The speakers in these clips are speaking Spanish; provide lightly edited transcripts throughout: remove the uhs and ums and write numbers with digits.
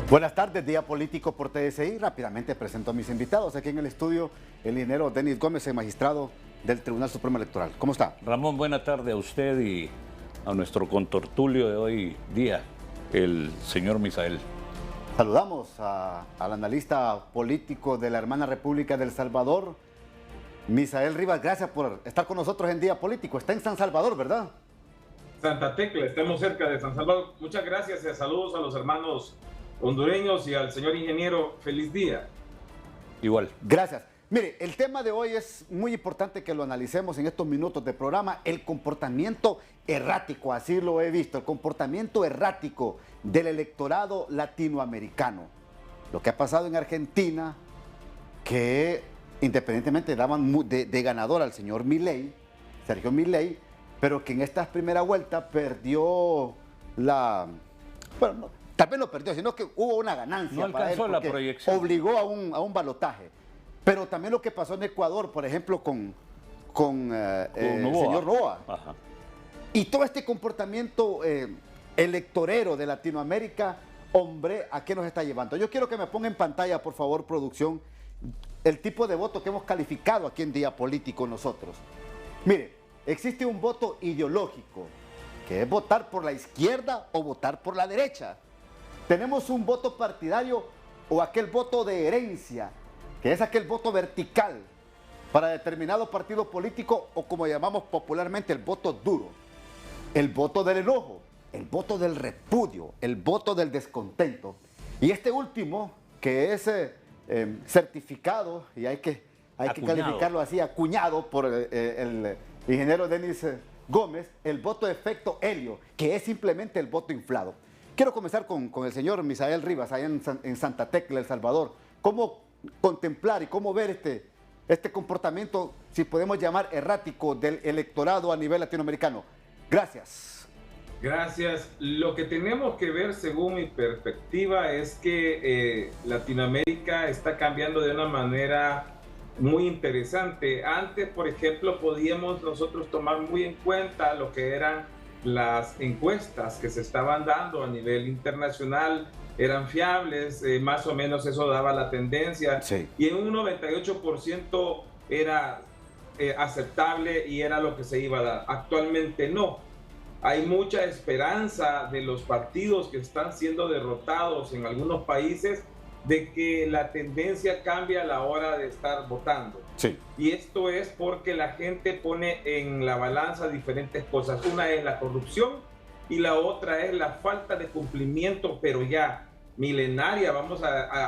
Buenas tardes, Día Político por TSI. Rápidamente presento a mis invitados. Aquí en el estudio, el ingeniero Denis Gómez, el magistrado del Tribunal Supremo Electoral. ¿Cómo está? Ramón, buena tarde a usted y a nuestro contertulio de hoy día, el señor Misael. Saludamos al analista político de la hermana República del Salvador, Misael Rivas. Gracias por estar con nosotros en Día Político. Está en San Salvador, ¿verdad? Santa Tecla, estamos cerca de San Salvador. Muchas gracias y saludos a los hermanos hondureños y al señor ingeniero. Feliz día. Igual. Gracias. Mire, el tema de hoy es muy importante que lo analicemos en estos minutos de programa. El comportamiento errático, así lo he visto, el comportamiento errático del electorado latinoamericano. Lo que ha pasado en Argentina, que independientemente daban de ganador al señor Milei, Sergio Milei, pero que en esta primera vuelta perdió la... Bueno, no, tal vez no perdió, sino que hubo una ganancia. No para alcanzó él la proyección. Obligó a un balotaje. Pero también lo que pasó en Ecuador, por ejemplo, con el señor Noboa. Ajá. Y todo este comportamiento electorero de Latinoamérica, hombre, ¿a qué nos está llevando? Yo quiero que me ponga en pantalla, por favor, producción, el tipo de voto que hemos calificado aquí en Día Político nosotros. Mire, existe un voto ideológico, que es votar por la izquierda o votar por la derecha. Tenemos un voto partidario o aquel voto de herencia, que es aquel voto vertical para determinado partido político, o como llamamos popularmente el voto duro, el voto del enojo, el voto del repudio, el voto del descontento. Y este último, que es certificado, y hay que calificarlo así, acuñado por el ingeniero Denis Gómez, el voto de efecto helio, que es simplemente el voto inflado. Quiero comenzar con el señor Misael Rivas, allá en Santa Tecla, El Salvador. ¿Cómo contemplar y cómo ver este comportamiento, si podemos llamar errático, del electorado a nivel latinoamericano? Gracias. Gracias. Lo que tenemos que ver, según mi perspectiva, es que Latinoamérica está cambiando de una manera muy interesante. Antes, por ejemplo, podíamos nosotros tomar muy en cuenta lo que eran las encuestas que se estaban dando a nivel internacional, eran fiables, más o menos eso daba la tendencia, sí. Y en un 98% era aceptable y era lo que se iba a dar. Actualmente no. Hay mucha esperanza de los partidos que están siendo derrotados en algunos países de que la tendencia cambia a la hora de estar votando. Sí. Y esto es porque la gente pone en la balanza diferentes cosas. Una es la corrupción y la otra es la falta de cumplimiento, pero ya milenaria,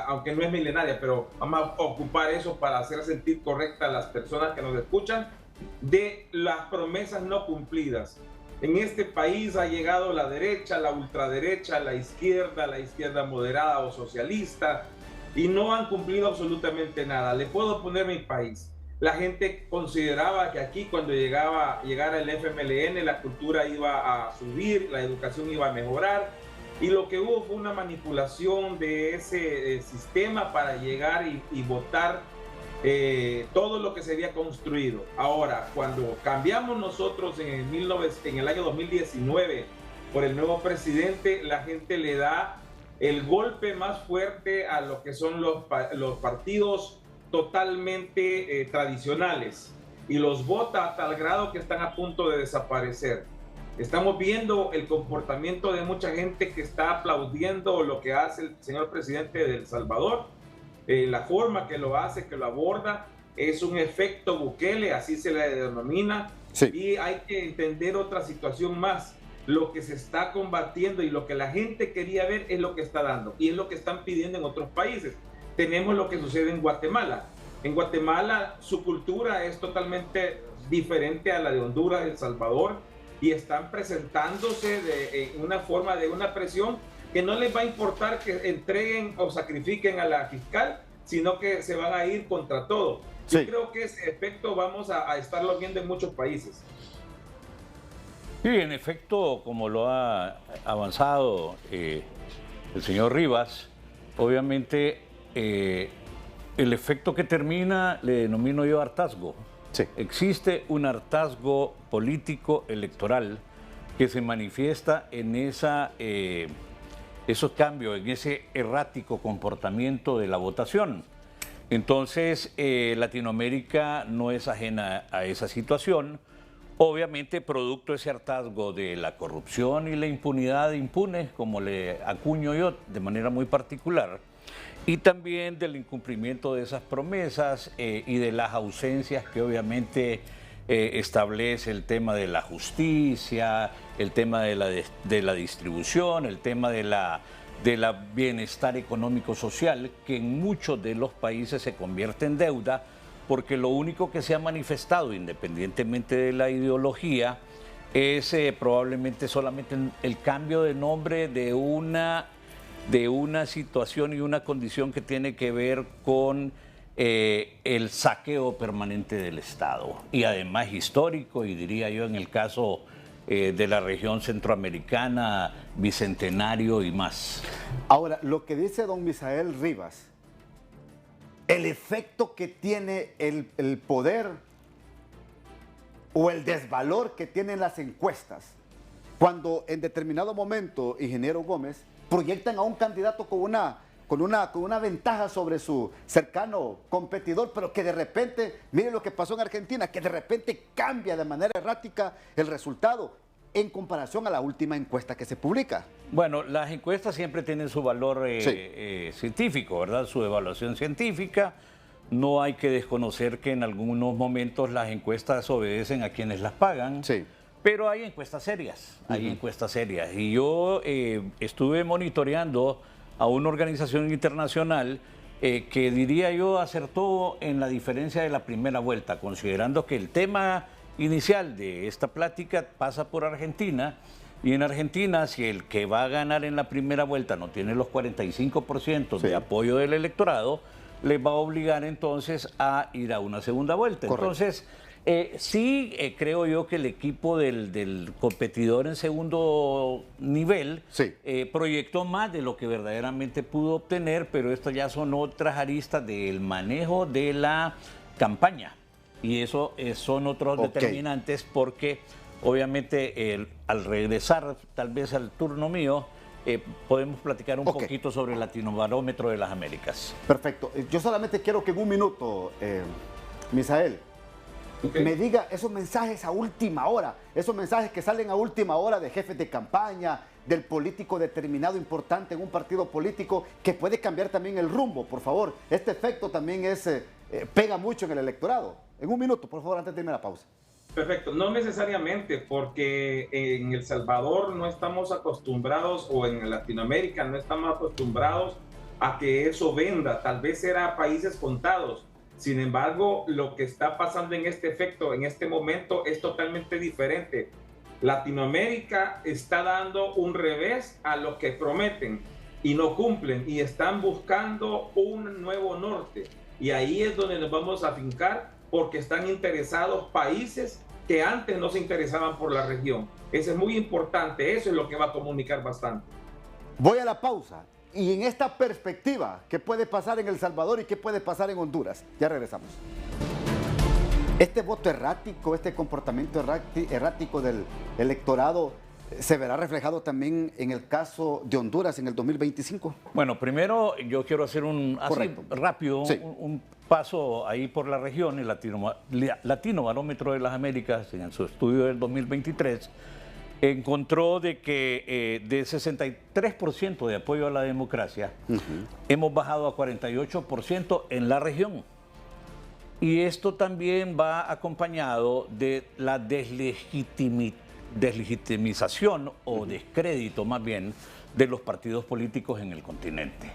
aunque no es milenaria, pero vamos a ocupar eso para hacer sentir correcta a las personas que nos escuchan, de las promesas no cumplidas. En este país ha llegado la derecha, la ultraderecha, la izquierda moderada o socialista, y no han cumplido absolutamente nada. Le puedo poner mi país. La gente consideraba que aquí, cuando llegara el FMLN, la cultura iba a subir, la educación iba a mejorar, y lo que hubo fue una manipulación de ese sistema para llegar y votar todo lo que se había construido. Ahora, cuando cambiamos nosotros en el año 2019 por el nuevo presidente, la gente le da el golpe más fuerte a lo que son los partidos totalmente tradicionales, y los vota a tal grado que están a punto de desaparecer. Estamos viendo el comportamiento de mucha gente que está aplaudiendo lo que hace el señor presidente de El Salvador. La forma que lo hace, que lo aborda, es un efecto Bukele, así se le denomina. Sí. Y hay que entender otra situación más. Lo que se está combatiendo y lo que la gente quería ver es lo que está dando, y es lo que están pidiendo en otros países. Tenemos lo que sucede en Guatemala. En Guatemala su cultura es totalmente diferente a la de Honduras, El Salvador, y están presentándose en una forma de una presión que no les va a importar que entreguen o sacrifiquen a la fiscal, sino que se van a ir contra todo. Sí. Yo creo que ese efecto vamos a estarlo viendo en muchos países. Sí, en efecto, como lo ha avanzado el señor Rivas, obviamente el efecto que termina le denomino yo hartazgo. Sí. Existe un hartazgo político electoral que se manifiesta en esa esos cambios, en ese errático comportamiento de la votación. Entonces, Latinoamérica no es ajena a esa situación, obviamente producto de ese hartazgo de la corrupción y la impunidad impune, como le acuño yo de manera muy particular, y también del incumplimiento de esas promesas y de las ausencias que obviamente establece el tema de la justicia, el tema de la distribución, el tema de la bienestar económico social, que en muchos de los países se convierte en deuda, porque lo único que se ha manifestado, independientemente de la ideología, es probablemente solamente el cambio de nombre de una situación y una condición que tiene que ver con el saqueo permanente del Estado, y además histórico, y diría yo en el caso de la región centroamericana, bicentenario y más. Ahora, lo que dice don Misael Rivas, el efecto que tiene el poder o el desvalor que tienen las encuestas, cuando en determinado momento, ingeniero Gómez, proyectan a un candidato con una ventaja sobre su cercano competidor, pero que de repente, miren lo que pasó en Argentina, que de repente cambia de manera errática el resultado en comparación a la última encuesta que se publica. Bueno, las encuestas siempre tienen su valor científico, ¿verdad? Su evaluación científica. No hay que desconocer que en algunos momentos las encuestas obedecen a quienes las pagan. Sí. Pero hay encuestas serias, encuestas serias. Y yo estuve monitoreando a una organización internacional que diría yo acertó en la diferencia de la primera vuelta, considerando que el tema inicial de esta plática pasa por Argentina, y en Argentina, si el que va a ganar en la primera vuelta no tiene los 45% de apoyo del electorado, le va a obligar entonces a ir a una segunda vuelta. Correcto. Entonces, creo yo que el equipo del competidor en segundo nivel proyectó más de lo que verdaderamente pudo obtener, pero estas ya son otras aristas del manejo de la campaña. Y eso son otros determinantes, porque obviamente al regresar tal vez al turno mío, podemos platicar un poquito sobre el Latinobarómetro de las Américas. Perfecto. Yo solamente quiero que en un minuto, Misael, me diga esos mensajes a última hora, esos mensajes que salen a última hora de jefes de campaña, del político determinado importante en un partido político, que puede cambiar también el rumbo, por favor. Este efecto también pega mucho en el electorado. En un minuto, por favor, antes de irme a la pausa. Perfecto, no necesariamente, porque en El Salvador no estamos acostumbrados, o en Latinoamérica no estamos acostumbrados a que eso venda. Tal vez era países contados. Sin embargo, lo que está pasando en este efecto, en este momento, es totalmente diferente. Latinoamérica está dando un revés a lo que prometen y no cumplen, y están buscando un nuevo norte. Y ahí es donde nos vamos a afincar, porque están interesados países que antes no se interesaban por la región. Eso es muy importante, eso es lo que va a comunicar bastante. Voy a la pausa. Y en esta perspectiva, ¿qué puede pasar en El Salvador y qué puede pasar en Honduras? Ya regresamos. Este voto errático, este comportamiento errático del electorado, ¿se verá reflejado también en el caso de Honduras en el 2025? Bueno, primero yo quiero hacer un paso ahí por la región. El Latinobarómetro de las Américas, en su estudio del 2023, encontró de que de 63% de apoyo a la democracia, hemos bajado a 48% en la región. Y esto también va acompañado de la deslegitimización o descrédito más bien de los partidos políticos en el continente.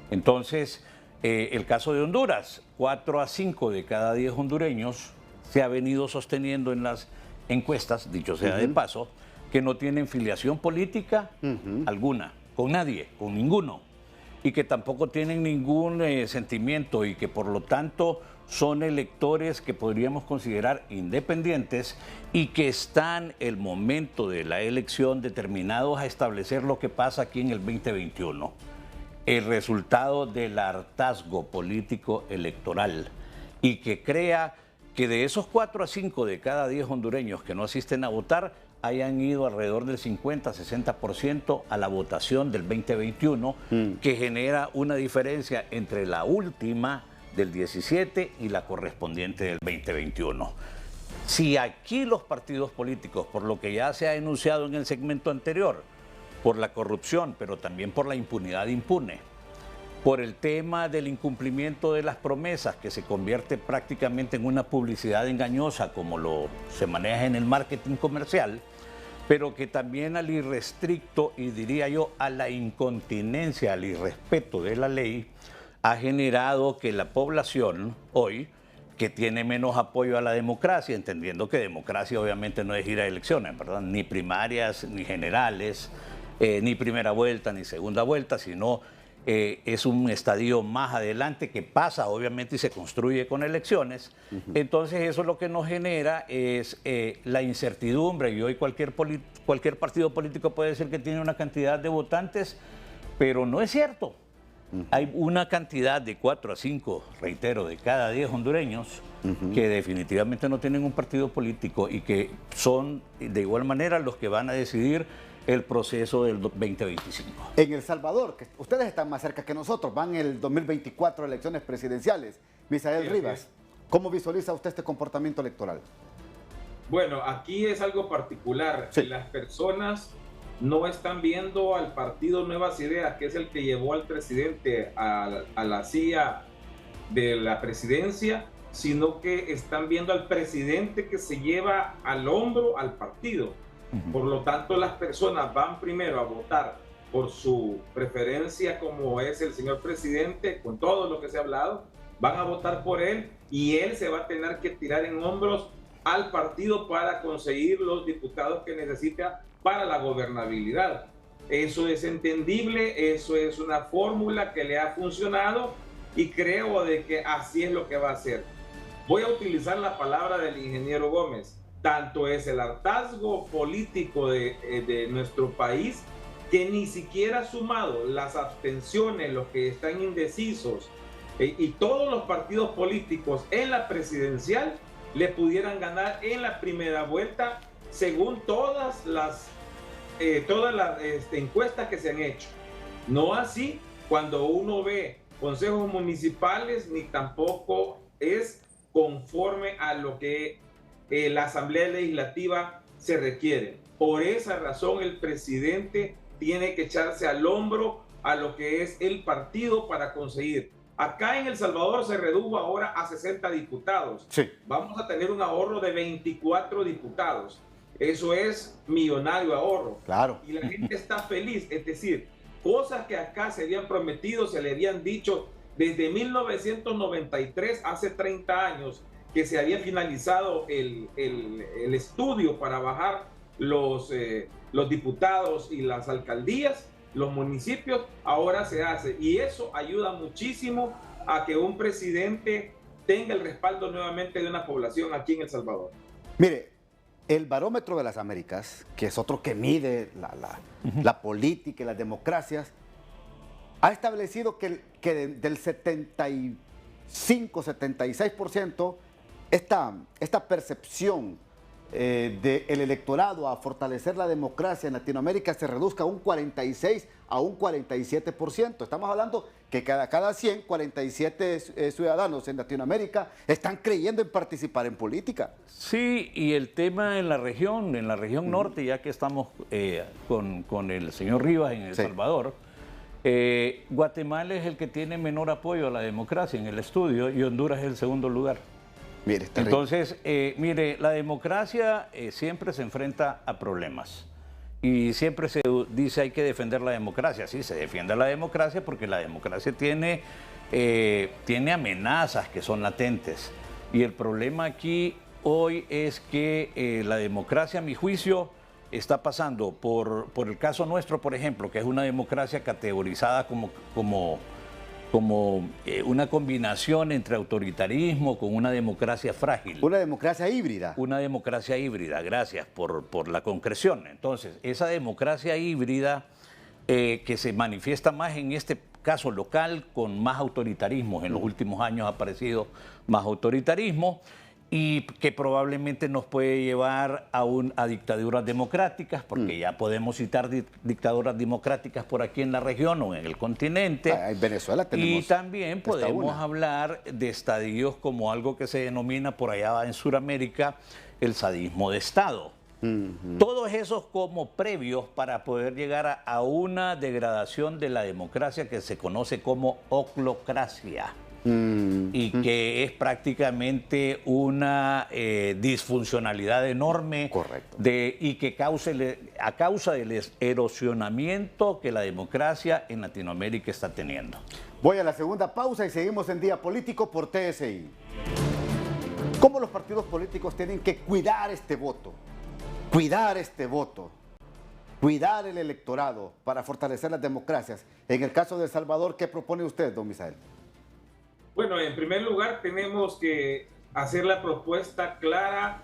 Entonces, el caso de Honduras, 4 a 5 de cada 10 hondureños se ha venido sosteniendo en las encuestas, dicho sea de paso, que no tienen filiación política alguna, con nadie, con ninguno, y que tampoco tienen ningún sentimiento, y que por lo tanto son electores que podríamos considerar independientes, y que están el momento de la elección determinados a establecer lo que pasa aquí en el 2021, el resultado del hartazgo político electoral, y que crea que de esos 4 a 5 de cada 10 hondureños que no asisten a votar, hayan ido alrededor del 50-60% a la votación del 2021, que genera una diferencia entre la última del 17 y la correspondiente del 2021. Si aquí los partidos políticos, por lo que ya se ha enunciado en el segmento anterior, por la corrupción, pero también por la impunidad impune, por el tema del incumplimiento de las promesas, que se convierte prácticamente en una publicidad engañosa, como se maneja en el marketing comercial, pero que también al irrestricto, y diría yo, a la incontinencia, al irrespeto de la ley, ha generado que la población hoy, que tiene menos apoyo a la democracia, entendiendo que democracia obviamente no es ir a elecciones, ¿verdad? Ni primarias, ni generales, ni primera vuelta, ni segunda vuelta, sino es un estadio más adelante que pasa obviamente y se construye con elecciones. Entonces eso lo que nos genera es la incertidumbre, y hoy cualquier partido político puede decir que tiene una cantidad de votantes, pero no es cierto. Hay una cantidad de 4 a 5, reitero, de cada 10 hondureños que definitivamente no tienen un partido político y que son de igual manera los que van a decidir el proceso del 2025. En El Salvador, que ustedes están más cerca que nosotros, van el 2024 elecciones presidenciales. Misael Rivas, ¿cómo visualiza usted este comportamiento electoral? Bueno, aquí es algo particular. Sí. Las personas no están viendo al partido Nuevas Ideas, que es el que llevó al presidente a la silla de la presidencia, sino que están viendo al presidente que se lleva al hombro al partido. Por lo tanto, las personas van primero a votar por su preferencia, como es el señor presidente, con todo lo que se ha hablado, van a votar por él y él se va a tener que tirar en hombros al partido para conseguir los diputados que necesita para la gobernabilidad. Eso es entendible, eso es una fórmula que le ha funcionado y creo de que así es lo que va a hacer. Voy a utilizar la palabra del ingeniero Gómez. Tanto es el hartazgo político de nuestro país, que ni siquiera sumado las abstenciones, los que están indecisos y todos los partidos políticos en la presidencial le pudieran ganar en la primera vuelta según todas las encuestas que se han hecho. No así cuando uno ve consejos municipales, ni tampoco es conforme a lo que la Asamblea Legislativa se requiere. Por esa razón el presidente tiene que echarse al hombro a lo que es el partido para conseguir. Acá en El Salvador se redujo ahora a 60 diputados. Sí. Vamos a tener un ahorro de 24 diputados. Eso es millonario ahorro. Claro. Y la gente está feliz. Es decir, cosas que acá se habían prometido, se le habían dicho desde 1993, hace 30 años, que se había finalizado el estudio para bajar los diputados y las alcaldías, los municipios, ahora se hace. Y eso ayuda muchísimo a que un presidente tenga el respaldo nuevamente de una población aquí en El Salvador. Mire, el Barómetro de las Américas, que es otro que mide la política y las democracias, ha establecido que del 75-76%, esta percepción del electorado a fortalecer la democracia en Latinoamérica se reduzca a un 46 a un 47%. Estamos hablando que cada 100, 47 ciudadanos en Latinoamérica están creyendo en participar en política. Sí, y el tema en la región norte, ya que estamos con el señor Rivas en El Salvador, Guatemala es el que tiene menor apoyo a la democracia en el estudio y Honduras es el segundo lugar. Mire, entonces, mire, la democracia siempre se enfrenta a problemas y siempre se dice hay que defender la democracia. Sí, se defiende la democracia porque la democracia tiene amenazas que son latentes. Y el problema aquí hoy es que la democracia, a mi juicio, está pasando por el caso nuestro, por ejemplo, que es una democracia categorizada como una combinación entre autoritarismo con una democracia frágil. Una democracia híbrida. Una democracia híbrida, gracias por la concreción. Entonces, esa democracia híbrida que se manifiesta más en este caso local con más autoritarismo, en los últimos años ha aparecido más autoritarismo, y que probablemente nos puede llevar a dictaduras democráticas, porque ya podemos citar dictaduras democráticas por aquí en la región o en el continente. En Venezuela tenemos. Y también podemos hablar de estadios como algo que se denomina por allá en Sudamérica el sadismo de Estado. Todos esos como previos para poder llegar a una degradación de la democracia que se conoce como oclocracia. Y que es prácticamente una disfuncionalidad enorme. Correcto. Y que a causa del erosionamiento que la democracia en Latinoamérica está teniendo. Voy a la segunda pausa y seguimos en Día Político por TSI. ¿Cómo los partidos políticos tienen que cuidar este voto? Cuidar este voto. Cuidar el electorado para fortalecer las democracias. En el caso de El Salvador, ¿qué propone usted, don Misael? Bueno, en primer lugar tenemos que hacer la propuesta clara,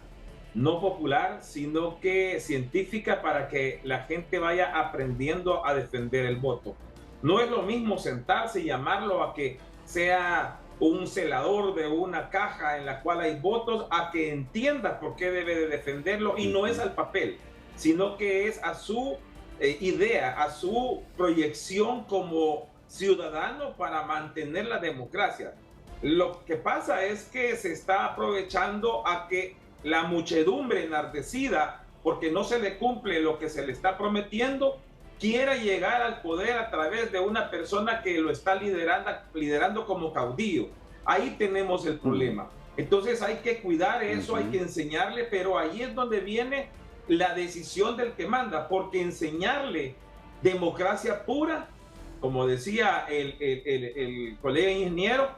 no popular, sino que científica, para que la gente vaya aprendiendo a defender el voto. No es lo mismo sentarse y llamarlo a que sea un celador de una caja en la cual hay votos, a que entienda por qué debe de defenderlo, y no es al papel, sino que es a su idea, a su proyección como ciudadano para mantener la democracia. Lo que pasa es que se está aprovechando a que la muchedumbre enardecida, porque no se le cumple lo que se le está prometiendo, quiera llegar al poder a través de una persona que lo está liderando como caudillo. Ahí tenemos el problema. Entonces hay que cuidar eso, hay que enseñarle, pero ahí es donde viene la decisión del que manda, porque enseñarle democracia pura, como decía el colega ingeniero,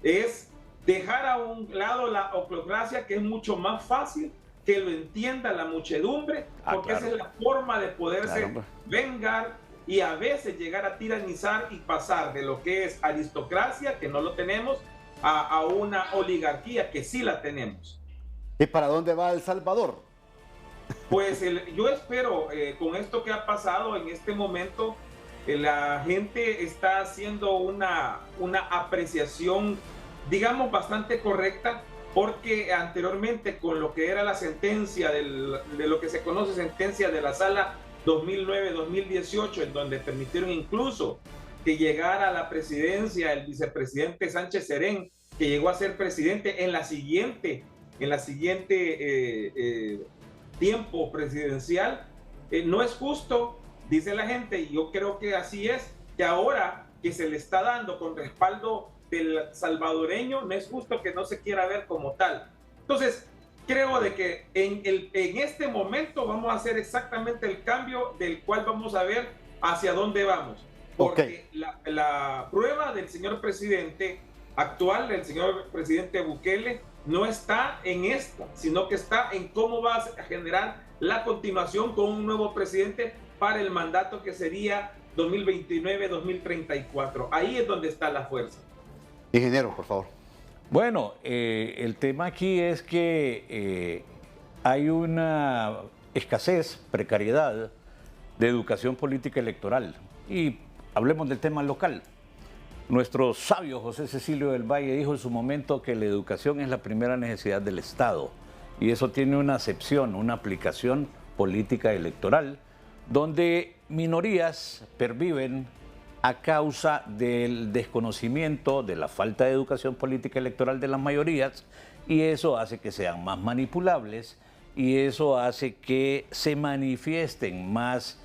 es dejar a un lado la oclocracia, que es mucho más fácil que lo entienda la muchedumbre, porque claro, esa es la forma de poderse vengar y a veces llegar a tiranizar y pasar de lo que es aristocracia, que no lo tenemos, a una oligarquía, que sí la tenemos. ¿Y para dónde va El Salvador? Pues yo espero, con esto que ha pasado en este momento, la gente está haciendo una apreciación, digamos, bastante correcta, porque anteriormente, con lo que era la sentencia de lo que se conoce sentencia de la Sala 2009-2018, en donde permitieron incluso que llegara a la presidencia el vicepresidente Sánchez Serén, que llegó a ser presidente en la siguiente tiempo presidencial, no es justo, dice la gente, y yo creo que así es, que ahora que se le está dando con respaldo del salvadoreño, no es justo que no se quiera ver como tal. Entonces, creo de que en este momento vamos a hacer exactamente el cambio del cual vamos a ver hacia dónde vamos. Porque la prueba del señor presidente actual, del señor presidente Bukele, no está en esto, sino que está en cómo va a generar la continuación con un nuevo presidente para el mandato que sería 2029-2034. Ahí es donde está la fuerza. Ingeniero, por favor. Bueno, el tema aquí es que hay una escasez, precariedad de educación política electoral. Y hablemos del tema local. Nuestro sabio José Cecilio del Valle dijo en su momento que la educación es la primera necesidad del Estado. Y eso tiene una acepción, una aplicación política electoral, donde minorías perviven a causa del desconocimiento, de la falta de educación política electoral de las mayorías, y eso hace que sean más manipulables, y eso hace que se manifiesten más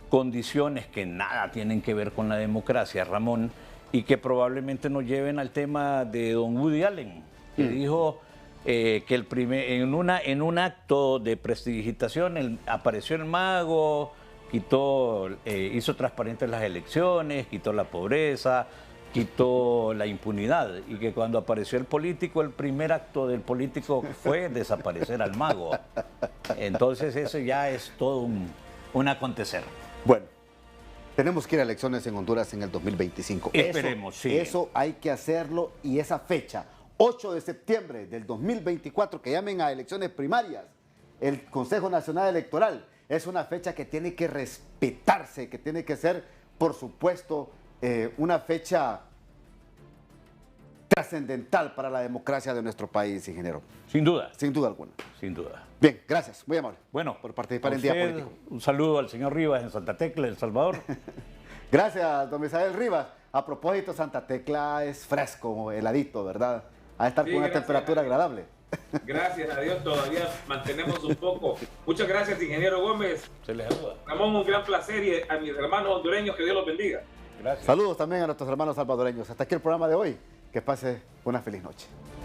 condiciones que nada tienen que ver con la democracia, Ramón, y que probablemente nos lleven al tema de don Woody Allen, que dijo que en un acto de prestidigitación apareció el mago, hizo transparentes las elecciones, quitó la pobreza, quitó la impunidad, y que cuando apareció el político, el primer acto del político fue desaparecer al mago. Entonces eso ya es todo un acontecer. Bueno, tenemos que ir a elecciones en Honduras en el 2025. Esperemos, sí. Eso hay que hacerlo, y esa fecha, 8 de septiembre del 2024, que llamen a elecciones primarias, el Consejo Nacional Electoral, es una fecha que tiene que respetarse, que tiene que ser, por supuesto, una fecha trascendental para la democracia de nuestro país, ingeniero. Sin duda. Sin duda alguna. Sin duda. Bien, gracias. Muy amable. Bueno, por participar a en Día usted, Político. un saludo al señor Rivas en Santa Tecla, El Salvador. Gracias, don Misael Rivas. A propósito, Santa Tecla es fresco, heladito, ¿verdad? A estar con una temperatura agradable. Gracias a Dios, todavía mantenemos un poco. Muchas gracias, ingeniero Gómez. Se les saluda. Ramón, un gran placer, y a mis hermanos hondureños, que Dios los bendiga. Gracias. Saludos también a nuestros hermanos salvadoreños. Hasta aquí el programa de hoy. Que pase una feliz noche.